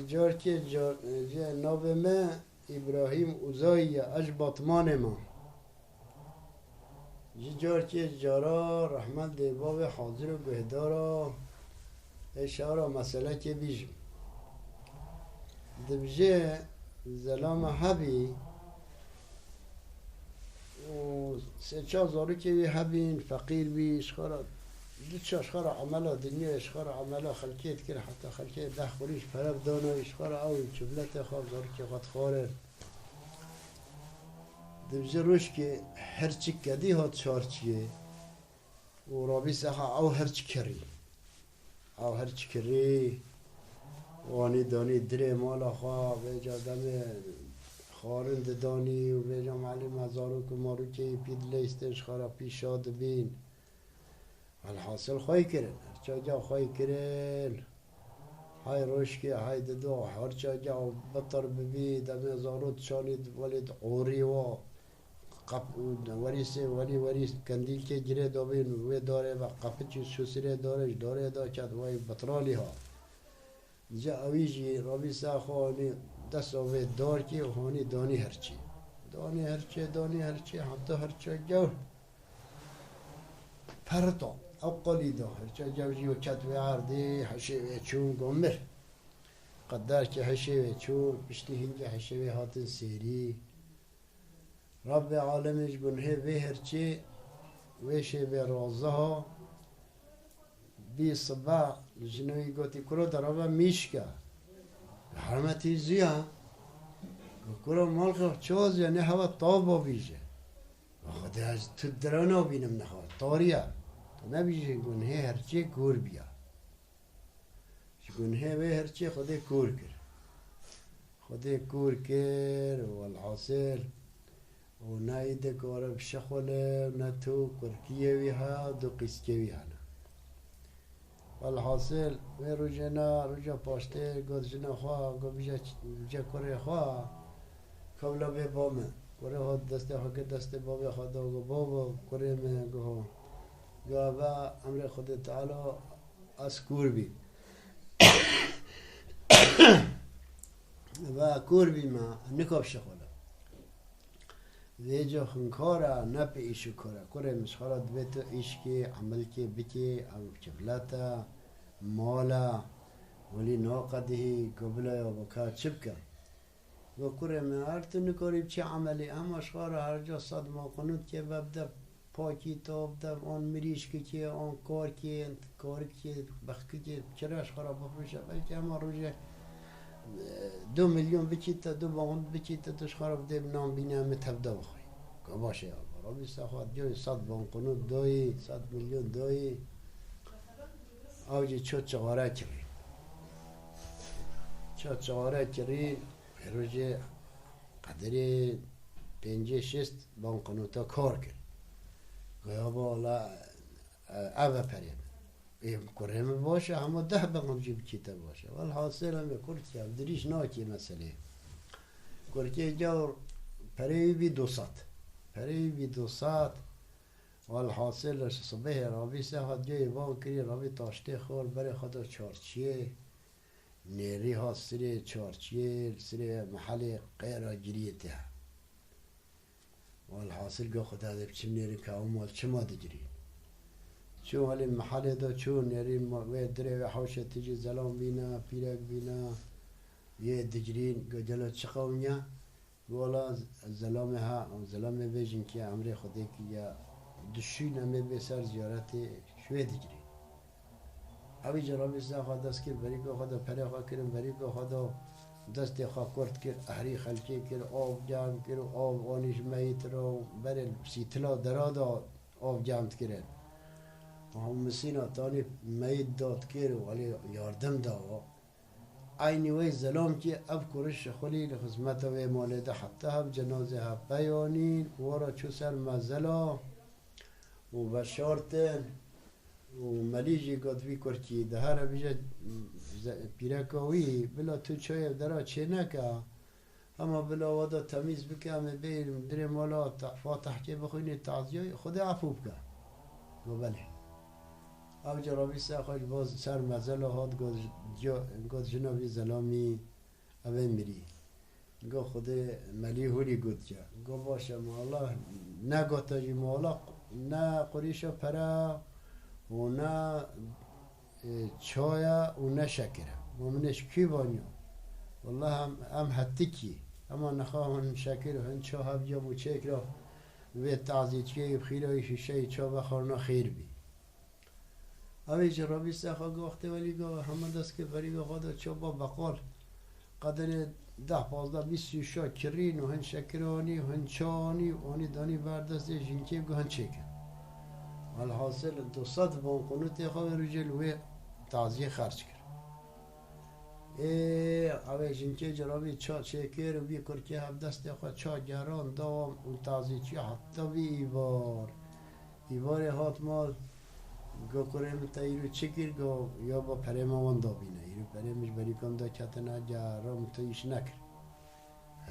جار که ناب ما ابراهیم اوزایی اج باطمان ما جار که جارا رحمت ده باب حاضر و بهدارا اشاره مسئله که بیجم دبجه زلام حبی و سه چه زارو که بی حبین فقیر بی اشخارا دیچ اشخارا عملا دنیا اشخارا عملا خلکیت کرد حتی خلکیت ده خوریش پرب دانا اشخارا او چبلت خواب زارو که قد خاره دبجه روش که هرچی کدی ها چارچیه و رابی سخا او هرچی کری او هرچی کری وانی دانی دره مالا خواه بیجا دم خارند دانی و بیجا معلی مزارو که مارو که پید لیستش خارا پیشاد بین الحاصل خواهی کرن هرچا جا خواهی کرن های روش که های ددو هرچا جا بطر ببی دم زارو تشانید ولید عوری و وریسه وریس کندیل که جره دابین و داره و قفچی سوسره داره دا چد وای بطرالی ها جا اویجی رابی ساخوانی دست اوه دار که هانی دانی هرچی حتی هرچی جو پرتا او قلی دا هرچی جو جیو چد و عردی حشیوه چون گمر قدر که حشیوه چون پشتی هنگه حشیوه هاتن سیری رب عالمش گنه به هرچی ویشه به رازه ها بی صبح جنوی گوتی کرو در آبا میشکه حرمتی زیان کرو مالک چوز یعنی هوا تابا بیشه خود از تو درانا بینم نخواه تاریا تو نبیشه گنه هرچی کور بیا گنه به هرچی خود کور کر والحاصل و نایده کاره بشخوله و نتو کرکیه وی ها دو قسکه وی ها والحاصل و روجا پاشته گود جنا خواه گو بیجا کره خواه کبلا به بامه کره ها دسته ها که دسته بابه خواه دو گو بابا کره مه گو با امر خود تعالی از کور بی و کور بی ما نکاب شخوله ویجا خنکارا نپ ایشو کارا کره مسخارا دویتو ایش که عمل که بکی او چبلاتا مالا ولی ناقدهی قبلا یا بکا چبکا و کره مهارتو نکاریم چه عملی اما اشخارا هر جا صد ما قنود که ببدا پاکی تا ببدا آن مریش که آن کار که بخی که چرا اشخارا بفروشه بلکه اما روژه 2 میلیون بچیت 2 باوند بچیت توش خراب دیم نام بینه متبدا بخوری که باشه آقا رابی سخواد جای 100 باوند قنود دایی 100 میلیون دایی آوجی چغاره کری روزی قدری 5-6 باوند قنودا کار کرد گویا بالا اوه پریم این کریم باشه اما 10 باوند جیب چیتا باشه والحاصل هم کرد که دریش ناکی مسئله کرکی جور پری بی 200 والحاصل صبح رابی سه جای وام کری رابی تاشته خور برای خدا چارچیه نیری ها سری چارچیه سری محل غیر جریته والحاصل گو خدا ده بچم نیری که مال چما دجری چون حالی محل دا چون نیری و دره و حوشه تیجی زلام بینا پیرک بینا یه دجرین گو جلو چقاونیا گولا زلامه ها زلامه بیجن که امر خودی که یا دشین همه به سر زیارت شوی دجری اوی جرابی سا خواه دست کرد بری که خدا پره خواه کرن بری که خدا دست خواه کرد کرد احری خلکی کرد آب جمع کرد آب آنیش میت رو بره سیتلا درادا آب جمع کرد و هم مسینا تانی میت داد کرد ولی یاردم داد اینی وی زلام که اب کرش خلی لخدمت و مالده حتی هم جنازه ها بیانین ورا چو سر مزلا و بشارتن و ملیجی گدوی کرچی ده هر بیجا پیرکاوی بلا تو چای درا چه نکا اما بلا ودا تمیز بکه همه بیرم در مالا فاتح که بخوینی تعزیه خود عفو بکه و بله او جرابی ساخاش باز سر مزل هات گد جنابی زلامی اوه میری گو خود ملی هولی گد جا گو باشه مالا نه گوتا جی مالا نه قریشا پرا و نه چایا و نه شکره ممنش کی بانیو والله هم حتی کی اما نخواهن شکر و هن چا هفجا و چک را و تعزیتیه بخیره شیشه چا بخورنا خیر بی اوی جرابی سخوا گفته ولی گفت همه دست که بری گفت چا با بقال قدر 10-15-20 شا کرین و هن شکرانی و هن چانی و هنی دانی بردست جنکی بگو هن چکر الحاصل 200 بانقنوت خواه رجل و تعزیه خرج کرد اوه جنکی جرابی چا چکر و بی کرکی هف دست خواه چا گران دام و تعزیه چی حتی بی ایوار هات مال گو کرم تا ایرو چکر گو یا با پرم آوان دا بینه ایرو پرمش بری کم دا کتنا جرام تا ایش نکر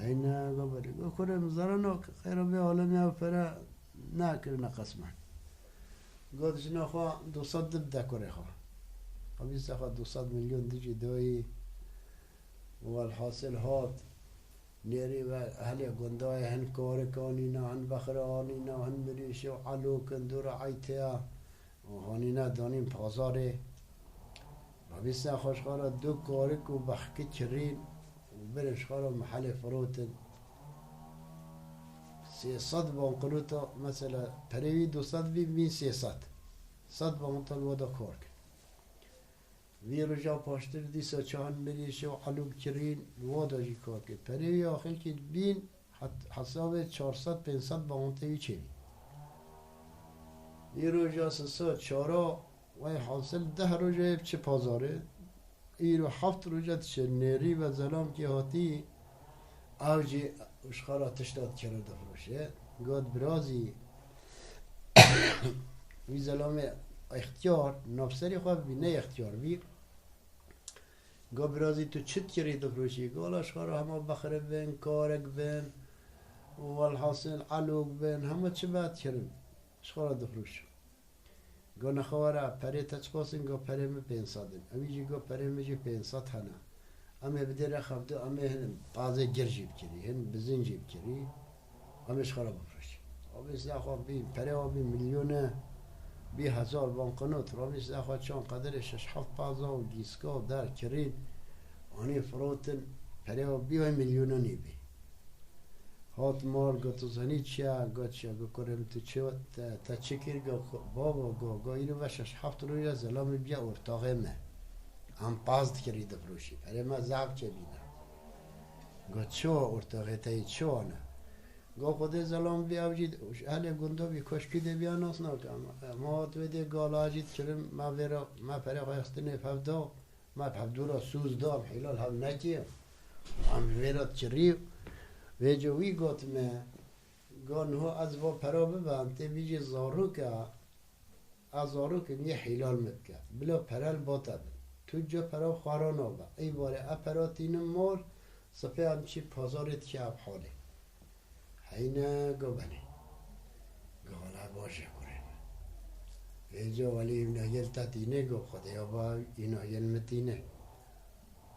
اینا گو بری گو کرم زرانو خیرا بی عالمی او پره نکر نقسمه گو دشنا خواه 200 دب دکره خواه خبیسته خواه 200 میلیون دیجی دوی والحاصل هات نیری و اهل گندای هن کارکانی نه هن بخرانی نه هن مریش و علوکن دور عیتیا و هانی نه دانیم پازاره و بیسته خوشخارا دو کارک و بخکی چرین و برش خارا محل فروتن 300 بانقلوتا مثلا پریوی 200 بی 300 100 بانقلوتا الودا کار کن وی رجا پاشتر دیسا چهان مریش و علوک چرین الودا جی کار کن پریوی آخر که بین حساب 400-500 بانقلوتایی چرین ای روزا سه چارا و حاصل 10 روزه چه پازاره ای رو 7 روزه چه نری و زلام که هاتی اوجی اشخارا تشتاد کرده فروشه گاد برازی وی زلام اختیار نفسری خواه بی نه اختیار بی گاد برازی تو چت کرده فروشی گال اشخارا همه بخره بین کارک بین و الحاصل علوک بین همه چه باید کرد اشخارا دفروش گو نخواره پره تچقاسن گو پره می 500 امیجی گو پره میجی 500 هنه اما بده رخب دو اما هن بازه گرجیب کری هن بزن جیب کری همش خراب بفروشی آبیس دخواه بی پره آبی میلیونه بی 1000 بانقنوت رابیس دخواه چون قدر 6-7 بازا و گیسکا و در کرین آنی فروتن پره آبی و میلیونه نیبی هات مار گتو زنی چیا گت چیا گو کرم تو چه تا چکر گو بابا گو اینو وشش 7 روز زلام بیا ارتاقه نه هم پازد کرید فروشی پره ما زعب چه بینا گو چو ارتاقه تایی چو نه گو خود زلام بیا وجید اهل گنده بی کشکی ده بیا ناس نکم ما تو ده گالا جید کرم ما ورا ما پره خواستنه پفدا ما پفدو را سوز دام حلال هم نکیم هم ورات چریو و جوی گفت من گانه از با پرا ببند بیج زاروکه از زاروکه یه حلال مکه بلا پرال باتد تو جا پرا خاران آبه ای باره اپرا تین مال صفحه همچی پازارت که اب حاله حینه گو بله گالا باشه کنه و جا ولی اینا یل تاتینه گو خدا با اینا یل متینه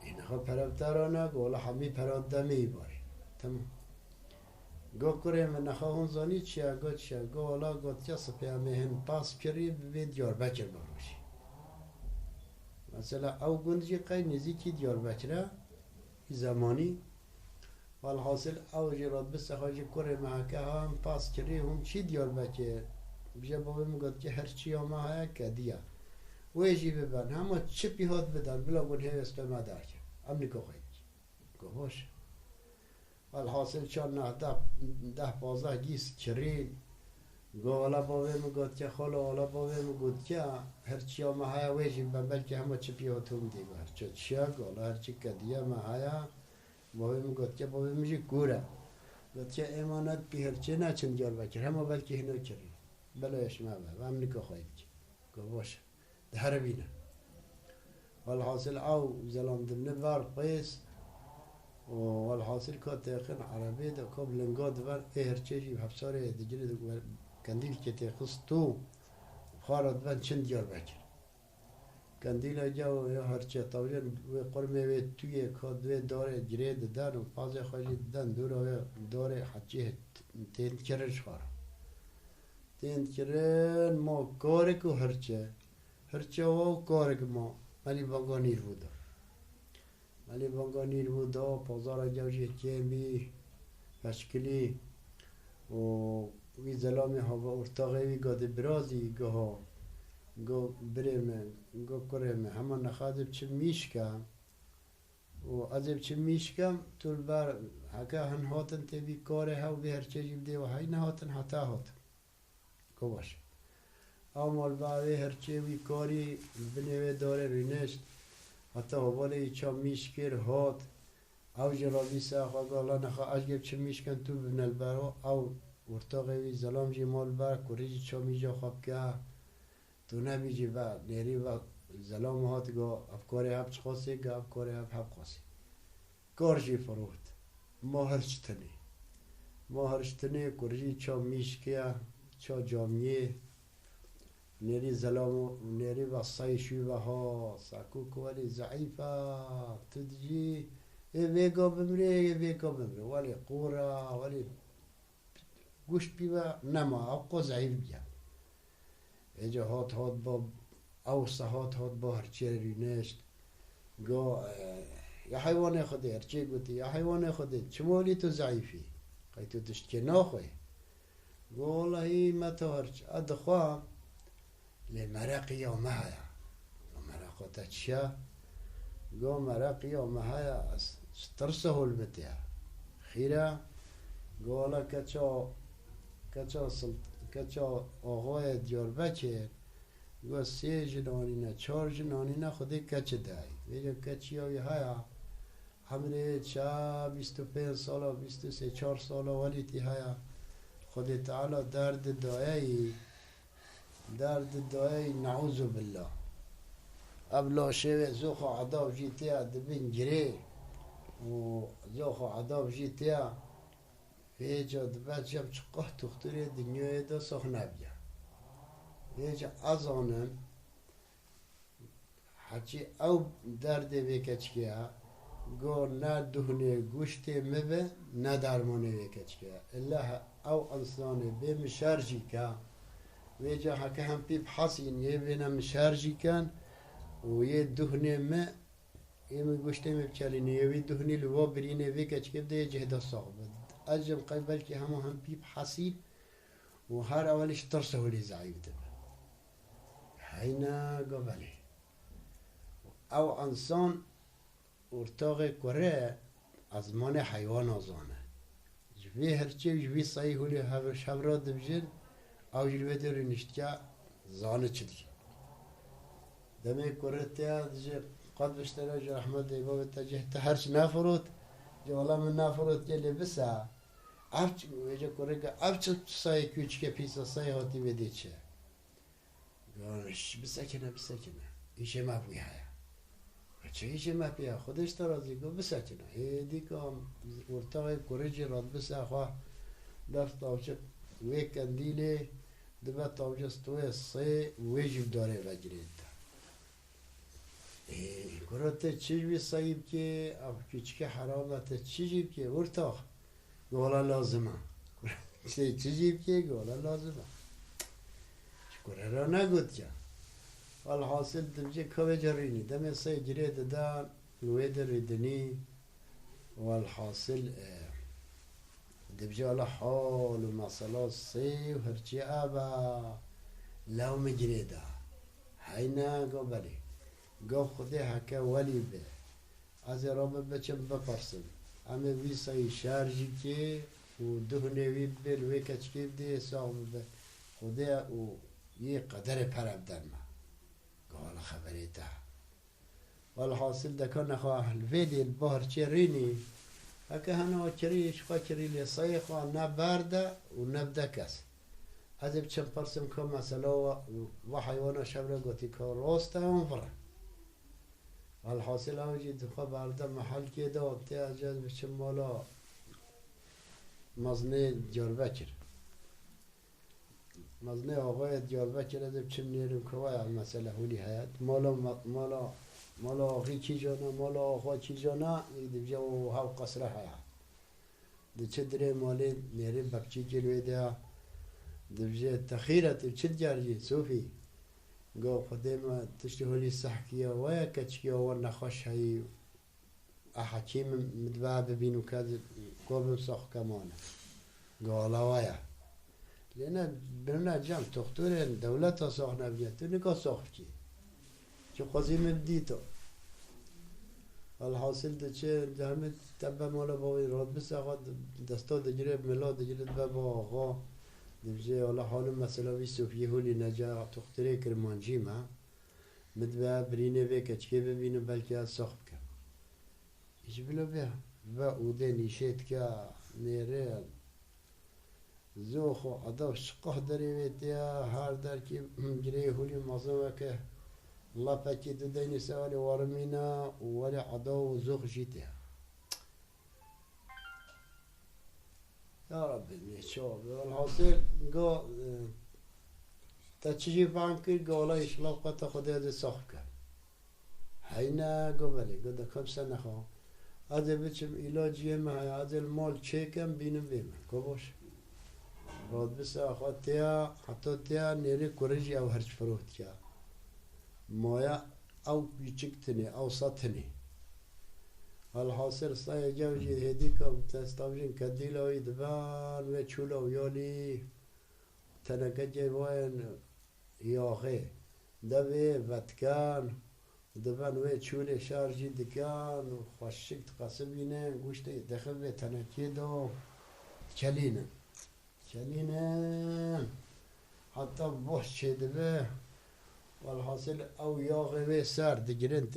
اینا خب پرا ترانه گولا همی پرا دمی باره تمام گو کره من نخواهون زانی چیا گو چیا گو حالا گو چیا سپیا مهن پاس کری به دیاربکر بروشی مثلا او گندجی قی نزیکی دیاربکره زمانی والحاصل او جراد بس خواهی کره محکه هم پاس کری هم چی دیاربکر بجا بابا میگوید که هر چی هم های که دیا ویجی ببن همه چی پیهات بدن بلا گون هیوست به مدار که امنی که خواهید گو باشه والحاصل چون نه 10-15 گیس چرین گو والا باوی میگوید که خالا والا باوی میگوید که هرچی هم های ویجی بلکه همه چی پیهاتون دیگه هرچی چیا گولا هرچی کدیه ما های باوی میگوید که باوی میگه گوره گوید که امانت بی هرچی نه چند جار بکر همه بلکه هنو چرین بلایش ما به و هم نکا خواهید گو باشه ده بینه والحاصل او زلام دمنه بار قیس والحاصل كانت تاخن عربية ده قبل لنقاد فان هرچيجي بحبساري دجري كنديل كتاخص تو خارد فان چند ديار بكر کندیل جا یا هرچه طاوله و قرمه و توی کاد و داره جرید دن و پاز خوشی دن دور و داره حچه تند کرش خورا تند کرن ما کارک و هرچه و کارک ما ملی بانگانیر بوده ملی بانگانیر بوده پازار جوشی کمی مشکلی و وی زلامی ها و ارتاقی وی گاده برازی گاه گو برمه گو کرمه همان نخواهد چه میشکم و از چه میشکم طول بر حکا هن هاتن تبی کاره ها و به هرچه جیبده و هی نهاتن حتی هاتن گو باشه اما بعد هرچه وی کاری بنوه داره رینشت حتی حواله چا میشکر هات او جرابی ساخوا گالا نخواه اجگب چه میشکن تو ببن البرو او ارتاقی وی زلام جی مال بر کریجی چا میجا خواب که تو نمیجی و نیری و زلام هات گا افکاری هب چخواسی گا افکاری هب خواسی کار جی فروخت ما هرشتنی کریجی چا میشکه چا جامیه نیری زلام نیری و سایشوی و ها ساکو کوالی ضعیفه تدجی ویگا بمره ولی قورا ولی گوشت بیوه نما او ضعیف بیا ایجا هات با اوسه هات با هرچی رینشت گو یا حیوان خوده هرچی گوتی یا حیوان خوده چمولی تو ضعیفی قی تو تشتی ناخوی گو والله ما تو هرچی ادخواه لمرقی یا مهیا مرقا تا چیا گو مرقی یا مهیا ترسه البته خیره گو والا کچا آقای دیاربکر گو 3 جنانینه 4 جنانینه خودی کچه دهی ویجا کچی هایی هیا همره چه 25 سالا 23 4 سالا ولی تی هیا خودی تعالی درد دایه نعوذ بالله ابلا شوه زوخ عذاب جیتیا دبین جری و زوخ عذاب جیتیا ویجا دبت جب چقه تختری دنیای دا سخنه بیا ویجا ازانن حچی او درد ویکچکیا گو نه دهنه گوشت مبه نه درمانه ویکچکیا الا او انسانه به مشارجی که ویجا حکه هم پیب حسین یه بینه مشارجی کن و یه دهنه ما یه می گوشته می بچلینه یه دهنه لوا برینه ویکچکیا ده جهده صاحبه اجم قبل که هم پیب حسین و هر اولش ترسه ولی ضعیف ده هینا قبله او انسان ارتاق کره از من حیوان آزانه جوی هرچی جوی صحیح ولی شب را دبجن او جلوه داری نشتیا زانه چه دیگه دمی کره تیا دیگه قد بشتره جو رحمت دیبا بتا جه تا هرچ نفرود جو والا من نفرود که لبسه افچ ویجا کره که افچ سای کوچ که پیسا سای هاتی بده چه گانش بسکنه ایشه مفوی هیا چه ایشه مفیه خودش ترازی گو بسکنه ایدی که ارتاقی کره جی راد بسه خواه دفت آوچه وی کندیله دبت آوچه ستوه سه ویجب داره وجرید کره ته چیجوی صحیب که او کچکه حرامه ته چیجیب که ارتاق گولا لازمه چیجیب که گولا لازمه کره را نگود که والحاصل دبجه کوه جرینی دم سه جرید دان وید ریدنی والحاصل دبجه على حال و مسئله سی و هرچی آبا لو مجریده هینا گو بلی گو خودی حکه ولی به از رابط بچم بپرسم اما وی سای شارجی که و دهنه وی بل وی کچکی ده ساق به خودی و یه قدر پرب در ما گو حالا خبری ده والحاصل دکان نخواه الویدی البهر چه رینی اگه هنو چریش خواه چری لیسای خواه نه برده و نه بدکس از بچم پرسم که مثلا و حیوانا شبره گوتی که راسته هم فره الحاصل آوجی دخواه برده محل که ده و تی اجاز بچم مالا مزنه جربه کر مزنه آقای دیاربکر از چم نیرم که وای مسئله هولی حیات مالا آقی چی جانا مالا آقا چی جانا دیگه و هاو قصره حیات دی چه دره مالی نیرم بکچی جلوی ده دیگه تخیرت چه جاری صوفی گو خدای ما تشتی هولی صحکیه وای کچکیه و نخوش هی حکیم مدبع ببینو که قوم ساخ کمانه قالا ویا لینا برنا جام دکتر دولت ساخ نبیه تو نکا ساخ کی چه قضیه مبدی تو الحاصل ده چه همه تبع مالا باوی راد بس آقا دستا دجره ملا دجره با آقا دیگه حالا حال مثلا وی صوفیه هولی نجا دکتره کرمانجی ما مدبع برینه و کچکی ببینه بلکه از ساخ کن ایش بلا بیا و اوده نیشت که نیره زو خو عدا شقه داری ویتیا هر در کی جری هولی مازوه که الله پاکی دو دینی سوالی وارمینا ولی عدا و زوخ جیتیا یا ربی میشاب الحاصل گو تا چیزی فهم کرد گو الله اشلاق قطع خودی از صاحب کرد هینا گو بلی گو دا کم سنه خواه از بچم علاجیه ما از المال چیکم بینم بیمن گو باش راد بس آخاتیا حتی تیا نیری کورجی او هرچ فروخت کیا مایا او بیچکتنی او سطنی الحاصل صای جوجی هدی کم تستاوجین کدیلوی دبان و چولو یالی تنکجی وین یاخه دوی وطکان دبان و چوله شارجی دکان و خوششکت قصبینه گوشت دخل و تنکی دو چلینه چنینه حتی بوش چیده به والحاصل او یاغه و سر دگرن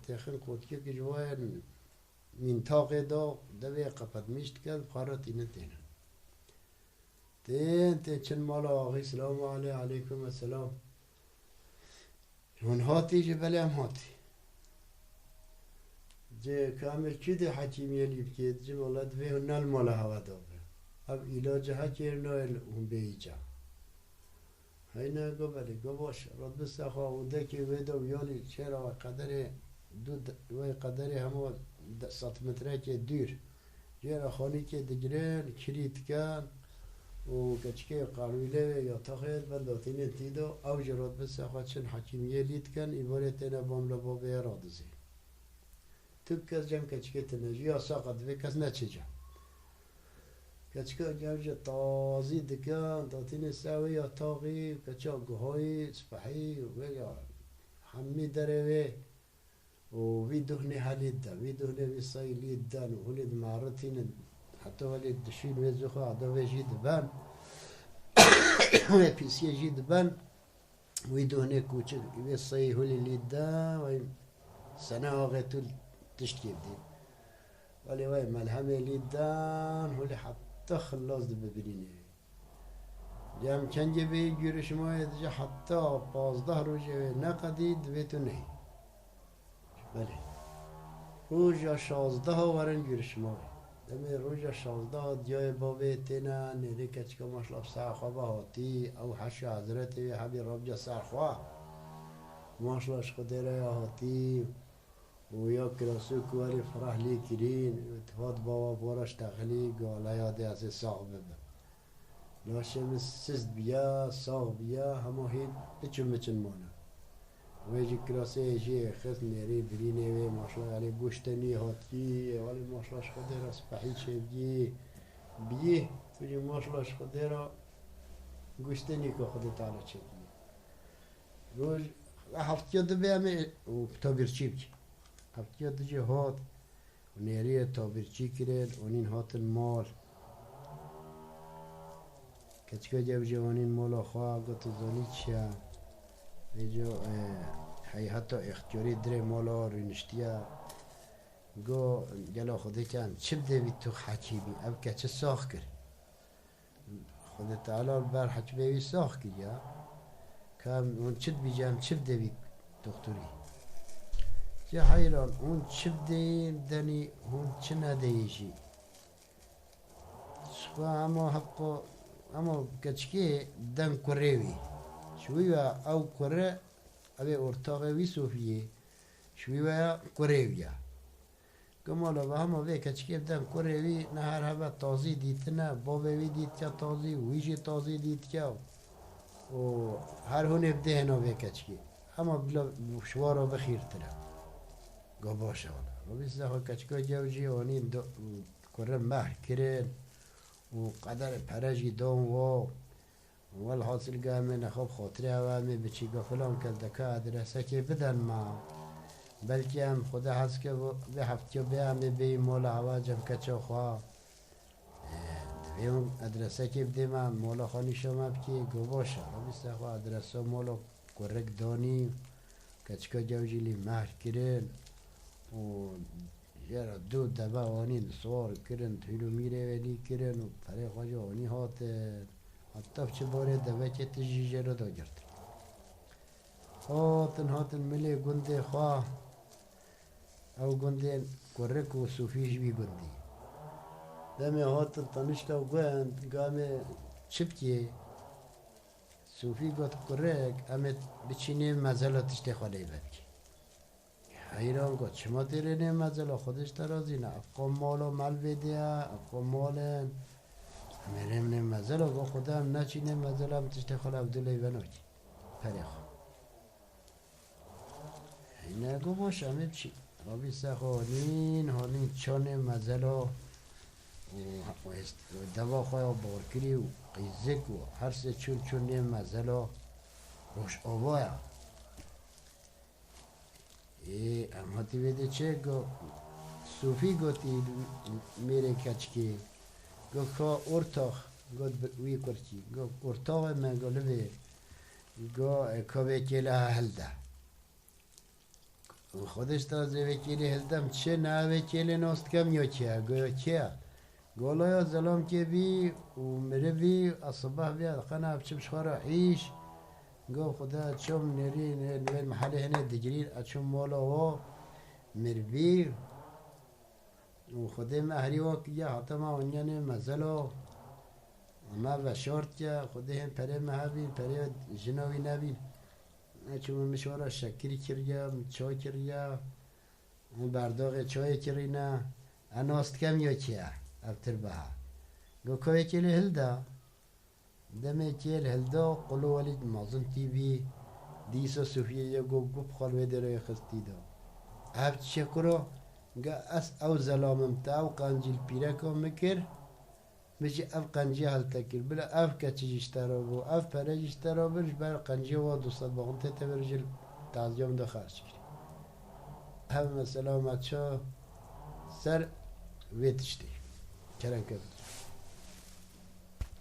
تخن کودکی که جوان منطقه دا دوی قپد میشت کرد بخارت اینه تین چن مالا آقای سلام علیکم السلام هون هاتی جه بله هم هاتی جه کامل چی ده حکیمیه لیب که جه مولا دوی هون نال مالا هوا دابه اب علاج ها کرنایل اون بیجا هینا گو بله گو باش رد بسته خواه و دکی ویدو یالی چرا و قدر و قدر همه 100 متره که دیر جرا خانی که دگرن کلید کن و کچکه قانویله یا تاخیر بنداتین تیدو او جراد بسته خواه چن حکیمیه لید کن ایوارتین بام لبا به رادزی تو کس جم کچکه تنجی یا ساقت وی کس نچه جم کچکا جوجه تازی دکان داتین سوی یا تاقی کچا گوهای سپحی و یا همی دره و وی دهنه حلید ده وی دهنه وی سایلید دن و هلید معرطین حتی ولی دشین وی زخو عدا وی جید بن وی پیسی جید بن وی دهنه کوچک وی سای هلی لید ده وی سنه آقای طول تشکیب دید ولی وی ملهمه لید دن هلی حتی تا خلاص ده ببینه جام چنجه به جورش ماه دیگه حتی 15 روزه نقدید بیتو نه بله روزا 16 ورن جورش ماه دمی روزا 16 جای بابه تینا نیری کچکا ماشلاب سرخواه هاتی او حش حضرت حبی ربجا سرخواه ماشلاش خدره هاتی و یا کراسو کواری فرح لی کرین اتفاد بابا بارش تخلی گاله یاده از ساق ببن لاشم سست بیا ساق بیا همه هید بچن مانه ویجی کراسه ایجی خز نیری برینه وی ماشلا علی گوشتنی هاتی ولی ماشلاش خده را سپحی چه بیه توی ماشلاش خده را گوشتنی که خده تعالی چه بیه روز هفته دو بیامه و تابیر چی هفته دیگه هات و نیریه تابرچی کرد و این هات المال کچکا جوانین مال خواه گوت زانی چیه بیجا هی حتی اختیاری در مالا رینشتیه گو جلا خوده کن چه بدوید تو حکیمی اب که چه ساخ کرد خود تعالی بر حکیمی ساخ کرد یا کم اون چه بیجام چه بدوید دکتری یا حیران اون چه بدهیم دنی اون چه ندهیشی شخوا اما حقا اما کچکی دن کروی شوی و او کره اوی ارتاقه وی صوفیه شوی و کرویه گمالا و همه وی کچکی دن کروی نه هر هوا تازی دیت نه بابه وی دیت که تازی ویجی تازی دیت که و هر هونه بده هنو وی کچکی اما بلا شوارا بخیر تره گا باشه والا و بیسته خواه کچکا جوجی آنین کره مح کرن و قدر پرجی دام والحاصل قامي نخوب خاطري عوامي بچي فلان كالدكا درسه كي بدن ما بلكي هم خدا حس که به هفته بیامه بی مولا عواجم کچه خواه دویم ادرسه که بده من مولا خانی شما بکی گو باشه و بیسته خواه ادرسه مولا کرک دانی کچکا جوجیلی مهر کرن و یارا دو دبه آنین سوار کرن تیلو میره ولی کرن و پره خواجه آنی هاتن حتی چه باره دبه که تجیجه رو دا گرد هاتن ملی گنده خواه او گنده کرک و صوفیش بی گندی دمه هاتن تنشتا و گند گامه چپکیه صوفی گفت کرک همه بچینه مزلا تشتی خاله ببکی حیران گفت چما تیره نه مزلا خودش ترازی نه افقا مالا مل بده افقا مالن میرم نه مزلا گفت خدا هم نچی نه مزلا هم تشتی خاله عبدالله بناکی پره خواه اینه گو باش همه بچی رابی سخوانین هانین چانه مزلا و دوا خواه بارکری و قیزک و هر سه چون نه مزلا روش آواه اما تی ویده چه گو صوفی گوتی میره کچکی گو خواه ارتاخ گو وی کرچی گو ارتاخ من گو لبه گو که کله هلده خودش تازه وکیلی هلدم چه نه وکیلی ناست کم یا چه گویا چه گولا یا ظلام که بی و مره بی اصبح بی خانه بچه بشخواره عیش گو خدا چم نری نوید محله هنه دجریر اچم مولا و مربی و خدا مهری و کیا حتی ما اونیانه مزلا ما و شارت که خدا هم پره مهبین پره جناوی نبین چون مشوارا شکری کریا چای کریا برداغ چای کرینه اناست کم یا چیه ابتر بها گو که کلی هلده دمه کل هلده قلو ولید مازن تی بی دیسا صوفیه یا گو خالوه داره خستی دا اب چه کرو گا اس او ظلامم تا او قنجیل پیره کن مکر میشه اف قنجی حل تکر بلا اف کچی جشترا بو اف پره جشترا برش بر قنجی و 200 باقنته تبرجل تعظیم دا خرچ کری هم مثلا مچا سر ویتشتی کرن کرد